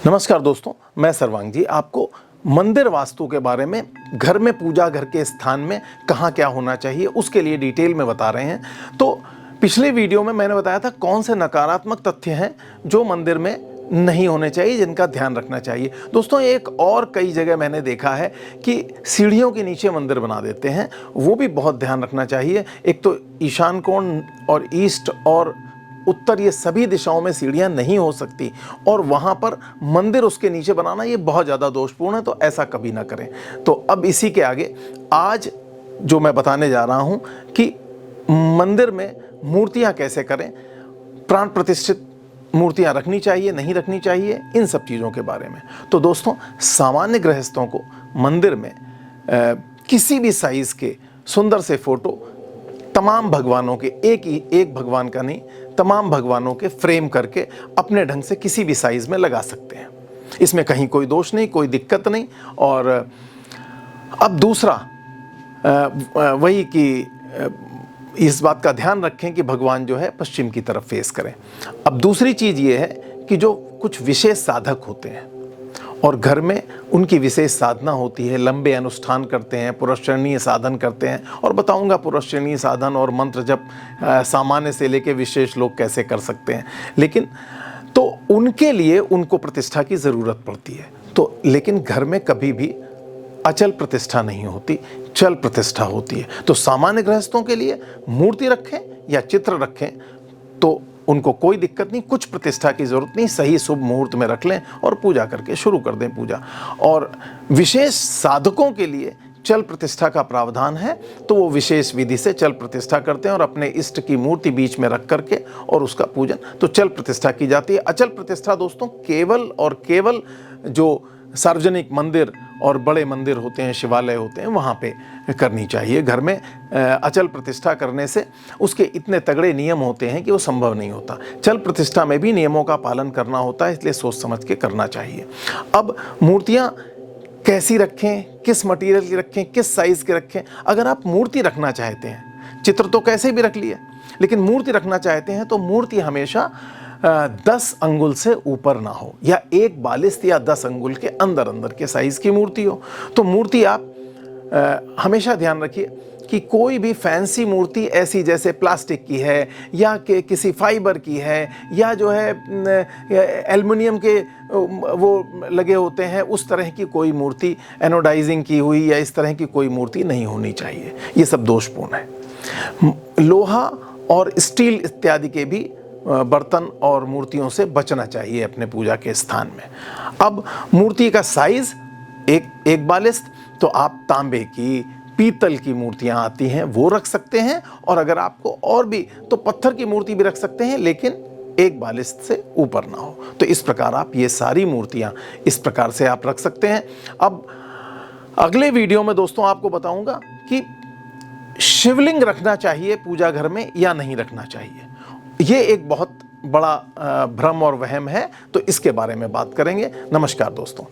नमस्कार दोस्तों, मैं सर्वांग जी आपको मंदिर वास्तु के बारे में, घर में पूजा घर के स्थान में कहाँ क्या होना चाहिए उसके लिए डिटेल में बता रहे हैं। तो पिछले वीडियो में मैंने बताया था कौन से नकारात्मक तथ्य हैं जो मंदिर में नहीं होने चाहिए, जिनका ध्यान रखना चाहिए। दोस्तों, एक और कई जगह मैंने देखा है कि सीढ़ियों के नीचे मंदिर बना देते हैं, वो भी बहुत ध्यान रखना चाहिए। एक तो ईशान कोण और ईस्ट और उत्तर, ये सभी दिशाओं में सीढ़ियां नहीं हो सकती और वहां पर मंदिर उसके नीचे बनाना ये बहुत ज़्यादा दोषपूर्ण है, तो ऐसा कभी ना करें। तो अब इसी के आगे आज जो मैं बताने जा रहा हूं कि मंदिर में मूर्तियां कैसे करें, प्राण प्रतिष्ठित मूर्तियां रखनी चाहिए नहीं रखनी चाहिए, इन सब चीज़ों के बारे में। तो दोस्तों, सामान्य गृहस्थों को मंदिर में किसी भी साइज़ के सुंदर से फोटो, तमाम भगवानों के, एक भगवान का नहीं, तमाम भगवानों के फ्रेम करके अपने ढंग से किसी भी साइज में लगा सकते हैं। इसमें कहीं कोई दोष नहीं, कोई दिक्कत नहीं। और अब दूसरा वही कि इस बात का ध्यान रखें कि भगवान जो है पश्चिम की तरफ फेस करें। अब दूसरी चीज़ ये है कि जो कुछ विशेष साधक होते हैं और घर में उनकी विशेष साधना होती है, लंबे अनुष्ठान करते हैं, पुरस्करणीय साधन करते हैं, और बताऊंगा पुरस्करणीय साधन और मंत्र जप सामान्य से लेकर विशेष लोग कैसे कर सकते हैं। लेकिन तो उनके लिए उनको प्रतिष्ठा की ज़रूरत पड़ती है। तो लेकिन घर में कभी भी अचल प्रतिष्ठा नहीं होती, चल प्रतिष्ठा होती है। तो सामान्य गृहस्थों के लिए मूर्ति रखें या चित्र रखें तो उनको कोई दिक्कत नहीं, कुछ प्रतिष्ठा की जरूरत नहीं, सही शुभ मुहूर्त में रख लें और पूजा करके शुरू कर दें पूजा। और विशेष साधकों के लिए चल प्रतिष्ठा का प्रावधान है, तो वो विशेष विधि से चल प्रतिष्ठा करते हैं और अपने इष्ट की मूर्ति बीच में रख करके और उसका पूजन, तो चल प्रतिष्ठा की जाती है। अचल प्रतिष्ठा दोस्तों केवल और केवल जो सार्वजनिक मंदिर और बड़े मंदिर होते हैं, शिवालय होते हैं, वहाँ पे करनी चाहिए। घर में अचल प्रतिष्ठा करने से उसके इतने तगड़े नियम होते हैं कि वो संभव नहीं होता। चल प्रतिष्ठा में भी नियमों का पालन करना होता है, इसलिए सोच समझ के करना चाहिए। अब मूर्तियाँ कैसी रखें, किस मटेरियल की रखें, किस साइज़ के रखें। अगर आप मूर्ति रखना चाहते हैं, चित्र तो कैसे भी रख लिए, लेकिन मूर्ति रखना चाहते हैं तो मूर्ति हमेशा 10 अंगुल से ऊपर ना हो, या 1 बालिस्त या 10 अंगुल के अंदर अंदर के साइज की मूर्ति हो। तो मूर्ति आप हमेशा ध्यान रखिए कि कोई भी फैंसी मूर्ति ऐसी जैसे प्लास्टिक की है या किसी फाइबर की है या जो है एल्युमिनियम के वो लगे होते हैं, उस तरह की कोई मूर्ति, एनोडाइजिंग की हुई या इस तरह की कोई मूर्ति नहीं होनी चाहिए। ये सब दोषपूर्ण है। लोहा और स्टील इत्यादि के भी बर्तन और मूर्तियों से बचना चाहिए अपने पूजा के स्थान में। अब मूर्ति का साइज एक बालिस्त, तो आप तांबे की, पीतल की मूर्तियां आती हैं वो रख सकते हैं, और अगर आपको और भी तो पत्थर की मूर्ति भी रख सकते हैं, लेकिन 1 बालिस्त से ऊपर ना हो। तो इस प्रकार आप ये सारी मूर्तियां इस प्रकार से आप रख सकते हैं। अब अगले वीडियो में दोस्तों आपको बताऊंगा कि शिवलिंग रखना चाहिए पूजा घर में या नहीं रखना चाहिए। ये एक बहुत बड़ा भ्रम और वहम है, तो इसके बारे में बात करेंगे। नमस्कार दोस्तों।